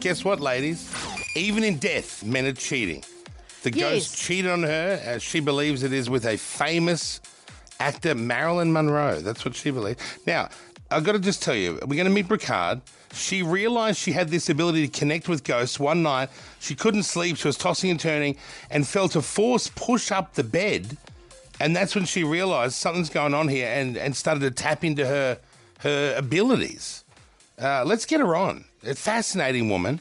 guess what, ladies? Even in death, men are cheating. The ghost cheated on her, as she believes it is with a famous actor, Marilyn Monroe. That's what she believes. Now, I've got to just tell you, we're going to meet Brocarde. She realised she had this ability to connect with ghosts one night. She couldn't sleep. She was tossing and turning and felt a force push up the bed. And that's when she realised something's going on here and started to tap into her abilities. Let's get her on. A fascinating woman.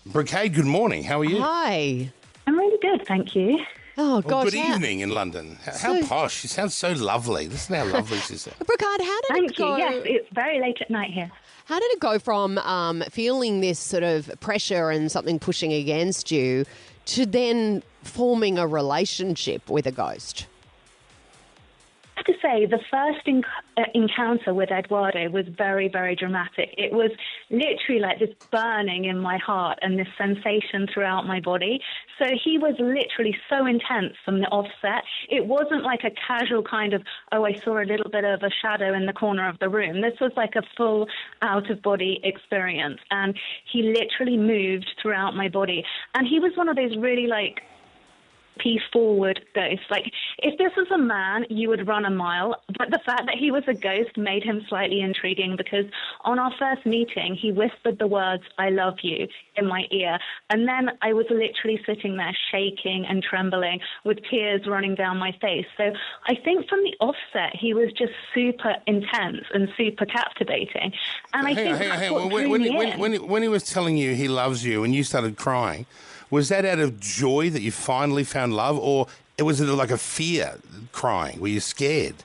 Brocarde, good morning. How are you? Hi. I'm really good, thank you. Oh, Well, gosh. good evening in London. How posh. She sounds so lovely. Listen how lovely she sounds. Brocarde, how did Thank it go? you. Yes, it's very late at night here. How did it go from feeling this sort of pressure and something pushing against you to then forming a relationship with a ghost? I have to say, the first encounter with Eduardo was very, very dramatic. It was literally like this burning in my heart and this sensation throughout my body. So he was literally so intense from the offset. It wasn't like a casual kind of, oh, I saw a little bit of a shadow in the corner of the room. This was like a full out-of-body experience. And he literally moved throughout my body. And he was one of those really like peace forward ghost. Like, if this was a man, you would run a mile, but the fact that he was a ghost made him slightly intriguing, because on our first meeting he whispered the words "I love you" in my ear, and then I was literally sitting there shaking and trembling with tears running down my face. So I think from the offset he was just super intense and super captivating, and I think that's what drew me in. When he was telling you he loves you and you started crying, was that out of joy that you finally found love, or was it like a fear crying? Were you scared?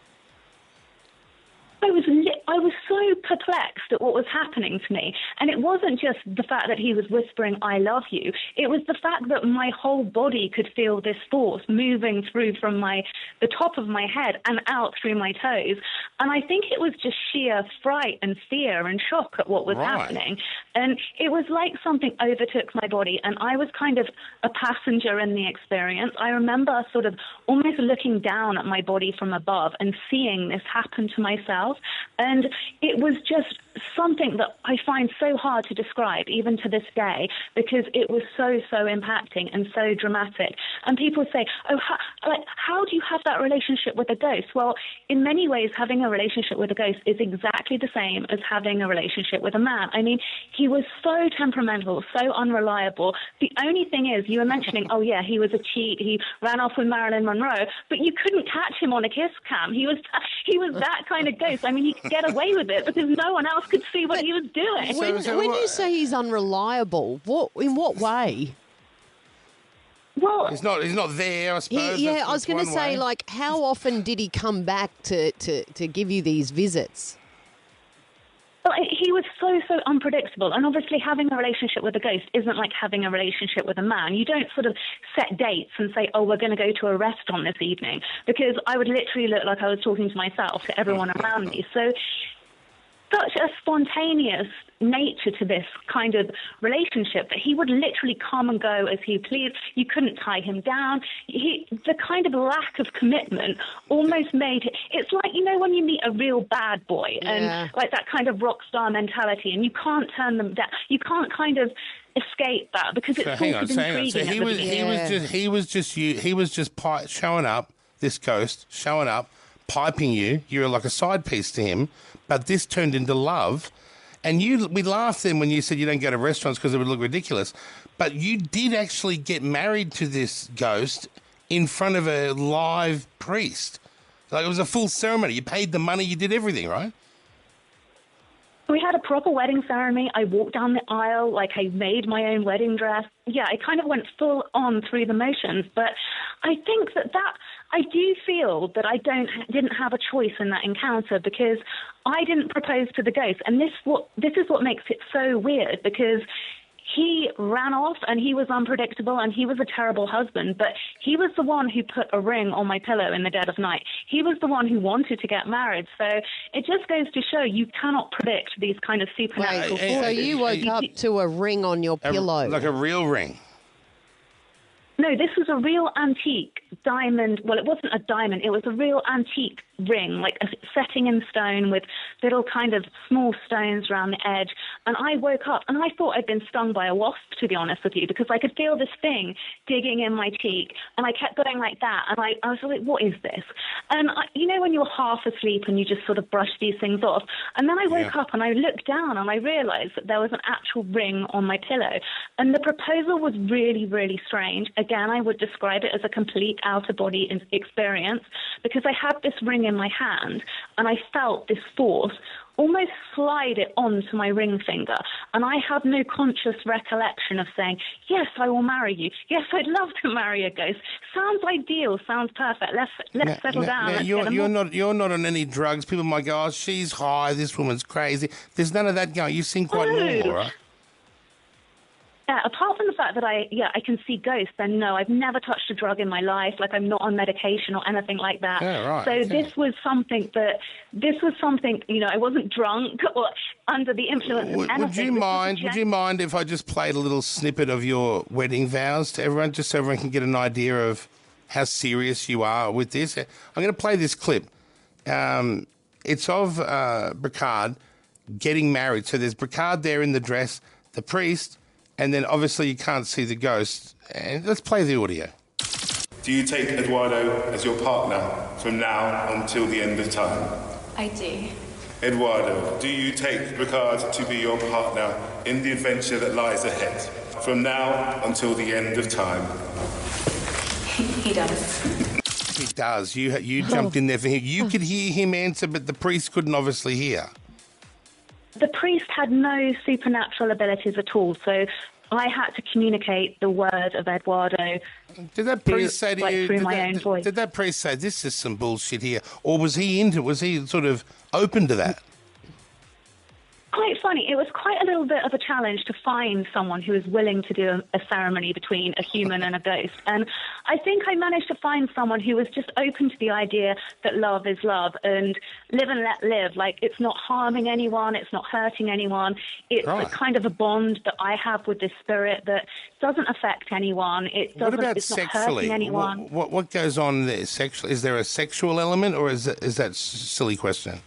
I was so perplexed at what was happening to me. And it wasn't just the fact that he was whispering, "I love you." It was the fact that my whole body could feel this force moving through from the top of my head and out through my toes. And I think it was just sheer fright and fear and shock at what was happening. And it was like something overtook my body, and I was kind of a passenger in the experience. I remember sort of almost looking down at my body from above and seeing this happen to myself. And it was just something that I find so hard to describe, even to this day, because it was so, so impacting and so dramatic. And people say, oh, how do you have that relationship with a ghost? Well, in many ways, having a relationship with a ghost is exactly the same as having a relationship with a man. I mean, he was so temperamental, so unreliable. The only thing is, you were mentioning, oh, yeah, he was a cheat. He ran off with Marilyn Monroe, but you couldn't catch him on a kiss cam. He was that kind of ghost. I mean, he could get away with it because no one else could see what he was doing. When you say he's unreliable, in what way? Well, he's not there, I suppose. I was going to say, like, how often did he come back to give you these visits? Well, he was so, so unpredictable. And obviously having a relationship with a ghost isn't like having a relationship with a man. You don't sort of set dates and say, oh, we're going to go to a restaurant this evening, because I would literally look like I was talking to myself, to everyone around me. So such a spontaneous nature to this kind of relationship that he would literally come and go as he pleased. You couldn't tie him down. The kind of lack of commitment almost made it's like, you know, when you meet a real bad boy and like that kind of rock star mentality, and you can't turn them down. You can't kind of escape that because it's sort of intriguing. So he was just showing up. This ghost showing up, piping you. You were like a side piece to him, but this turned into love. And we laughed then when you said you don't go to restaurants because it would look ridiculous. But you did actually get married to this ghost in front of a live priest. Like, it was a full ceremony. You paid the money. You did everything, right? We had a proper wedding ceremony. I walked down the aisle, like I made my own wedding dress. Yeah, I kind of went full on through the motions. But I think that I do feel that I didn't have a choice in that encounter, because I didn't propose to the ghost. And this is what makes it so weird, because he ran off and he was unpredictable and he was a terrible husband, but he was the one who put a ring on my pillow in the dead of night. He was the one who wanted to get married. So it just goes to show you cannot predict these kind of supernatural forces. So you woke up to a ring on your pillow. Like a real ring. No, this was a real antique diamond. Well, it wasn't a diamond. It was a real antique ring, like a setting in stone with little kind of small stones around the edge. And I woke up and I thought I'd been stung by a wasp, to be honest with you, because I could feel this thing digging in my cheek. And I kept going like that. And I was like, what is this? And when you're half asleep and you just sort of brush these things off. And then I woke up and I looked down and I realized that there was an actual ring on my pillow. And the proposal was really, really strange. Again, I would describe it as a complete out-of-body experience, because I had this ring in my hand and I felt this force almost slide it onto my ring finger. And I have no conscious recollection of saying, yes, I will marry you. Yes, I'd love to marry a ghost. Sounds ideal. Sounds perfect. Let's settle down. Now, you're not on any drugs. People might go, oh, she's high. This woman's crazy. There's none of that going. You seem quite normal, right? Yeah, apart from the fact that I can see ghosts, then no, I've never touched a drug in my life. Like, I'm not on medication or anything like that. Yeah, right. So this was something, I wasn't drunk or under the influence of anything. Would you mind if I just played a little snippet of your wedding vows to everyone, just so everyone can get an idea of how serious you are with this? I'm going to play this clip. It's of Brocarde getting married. So there's Brocarde there in the dress, the priest, and then obviously you can't see the ghost. And let's play the audio. Do you take Eduardo as your partner from now until the end of time? I do. Eduardo, do you take Brocarde to be your partner in the adventure that lies ahead, from now until the end of time? He does. He does. You jumped in there for him. You could hear him answer, but the priest couldn't obviously hear. The priest had no supernatural abilities at all, so I had to communicate the word of Eduardo. Did that priest say to you? Through my own voice. Did that priest say, this is some bullshit here? Or was he sort of open to that? Quite funny. It was quite a little bit of a challenge to find someone who was willing to do a ceremony between a human and a ghost. And I think I managed to find someone who was just open to the idea that love is love and live and let live. Like, it's not harming anyone. It's not hurting anyone. It's a kind of a bond that I have with this spirit that doesn't affect anyone. What about it's sexually? Not hurting anyone. What goes on there sexually? Is there a sexual element, or is that a silly question?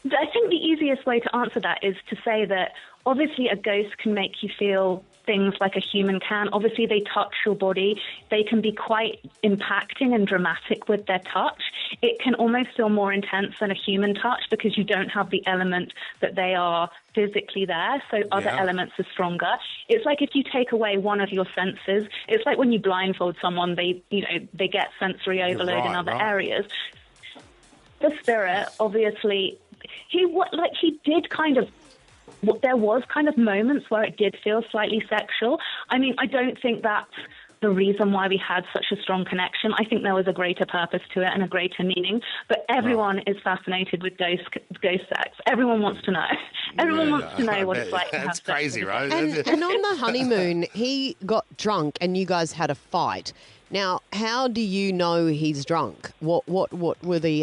I think the easiest way to answer that is to say that obviously a ghost can make you feel things like a human can. Obviously they touch your body. They can be quite impacting and dramatic with their touch. It can almost feel more intense than a human touch because you don't have the element that they are physically there, so other elements are stronger. It's like if you take away one of your senses, it's like when you blindfold someone, they get sensory overload in other areas. The spirit, obviously, there was kind of moments where it did feel slightly sexual. I mean, I don't think that's the reason why we had such a strong connection. I think there was a greater purpose to it and a greater meaning. But everyone is fascinated with ghost sex. Everyone wants to know. Everyone wants to know what it's like to have sex. That's crazy, right? And on the honeymoon, he got drunk and you guys had a fight. Now, how do you know he's drunk? What were the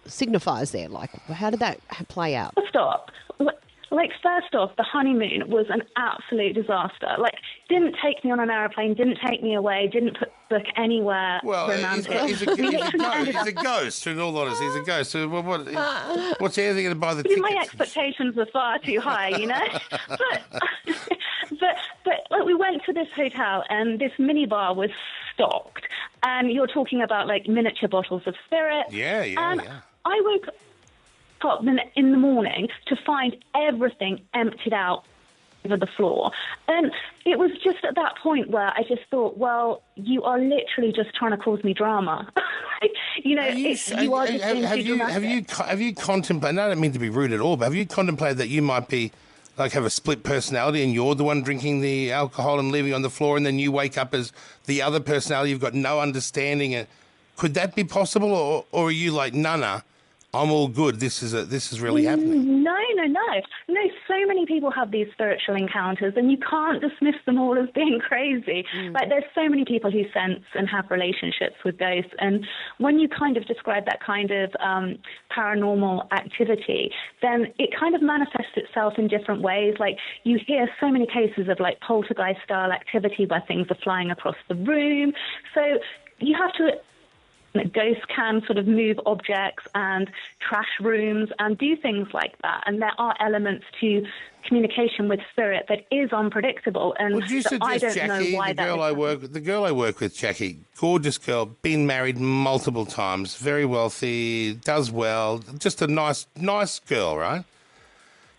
signifiers there? Like, how did that play out? First off, the honeymoon was an absolute disaster. Like, didn't take me on an aeroplane, didn't take me away, didn't book anywhere romantic. He's a ghost, in all honesty. He's a ghost. So what's he going to buy the tickets? My expectations were far too high, but we went to this hotel and this minibar was stocked. And you're talking about, like, miniature bottles of spirit. Yeah. I woke up in the morning to find everything emptied out over the floor. And it was just at that point where I just thought, well, you are literally just trying to cause me drama. Have you contemplated, I don't mean to be rude at all, but have you contemplated that you might be, like, have a split personality and you're the one drinking the alcohol and leaving on the floor and then you wake up as the other personality, you've got no understanding? Could that be possible, or are you like, nah, I'm all good. This is really happening. No. So many people have these spiritual encounters, and you can't dismiss them all as being crazy. Like, there's so many people who sense and have relationships with ghosts, and when you kind of describe that kind of paranormal activity, then it kind of manifests itself in different ways. Like, you hear so many cases of, like, poltergeist-style activity where things are flying across the room. So you have to that ghosts can sort of move objects and trash rooms and do things like that. And there are elements to communication with spirit that is unpredictable. And Would you so I suggest don't Jackie, know why the girl I work with, Jackie, gorgeous girl, been married multiple times, very wealthy, does well, just a nice girl, right?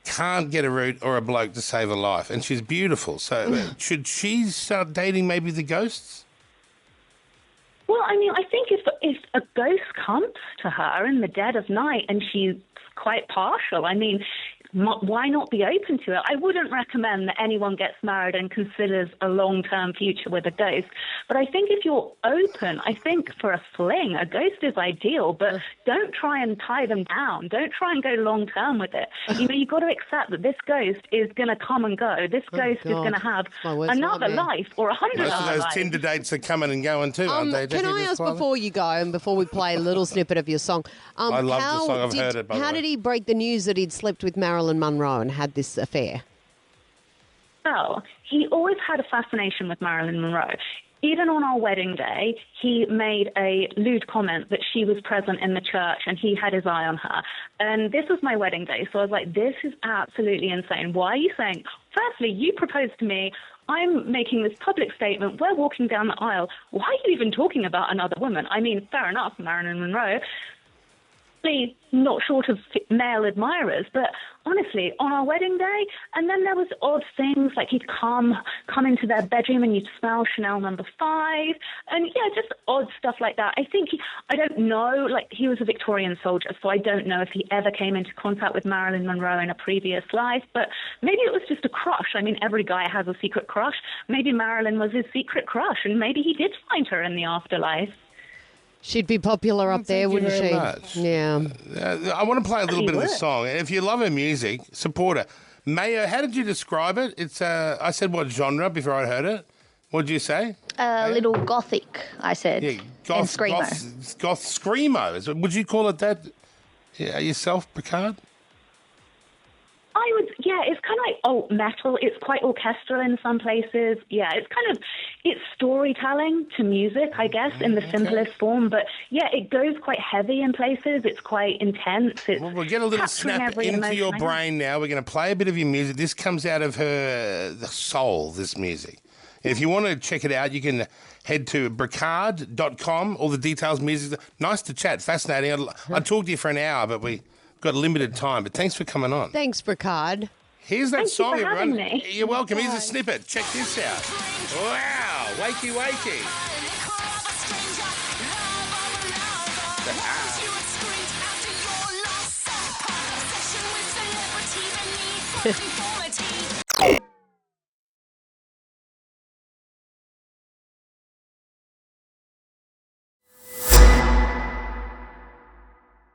Can't get a root or a bloke to save her life, and she's beautiful. So should she start dating maybe the ghosts? Well, I mean, I think if a ghost comes to her in the dead of night and she's quite partial, I mean, why not be open to it? I wouldn't recommend that anyone gets married and considers a long-term future with a ghost. But I think if you're open, I think for a fling, a ghost is ideal, but don't try and tie them down. Don't try and go long-term with it. You know, you've got to accept that this ghost is going to come and go. This ghost is going to have another life or 100 Most other of those lives. Tinder dates are coming and going too, aren't they? Can I ask before you go and before we play a little snippet of your song? I love the song. I've heard it, by the How way. did he break the news that he'd slept with Marilyn Monroe and had this affair? Well, he always had a fascination with Marilyn Monroe. Even on our wedding day, he made a lewd comment that she was present in the church and he had his eye on her. And this was my wedding day, so I was like, this is absolutely insane. Why are you saying, firstly, you proposed to me, I'm making this public statement, we're walking down the aisle, why are you even talking about another woman? I mean, fair enough, Marilyn Monroe. Not short of male admirers, but honestly, on our wedding day, and then there was odd things like he'd come into their bedroom and you'd smell Chanel No. 5, and yeah, just odd stuff like that. I don't know, like he was a Victorian soldier, so I don't know if he ever came into contact with Marilyn Monroe in a previous life, but maybe it was just a crush. I mean, every guy has a secret crush. Maybe Marilyn was his secret crush, and maybe he did find her in the afterlife. She'd be popular up there, wouldn't she? Much. Yeah. I want to play a little bit of the would. song. If you love her music, support her. Mayo, how did you describe it? It's I said what genre before I heard it. What did you say? A little gothic, I said. Yeah, and screamo. Goth screamo. Would you call it that yourself, Brocarde? It's kind of like metal. It's quite orchestral in some places. Yeah, it's storytelling to music, I guess, in the simplest form. But yeah, it goes quite heavy in places. It's quite intense. We'll get a little snap into your brain now. We're going to play a bit of your music. This comes out of the soul, this music. And if you want to check it out, you can head to brocarde.com. All the details, music. Nice to chat. Fascinating. I'd talk to you for an hour, but we got limited time. But thanks for coming on. Thanks, Brocarde. Here's that Thank song, you for everyone. having me. You're welcome. Here's a snippet. Check this out. Wow. Wakey, wakey.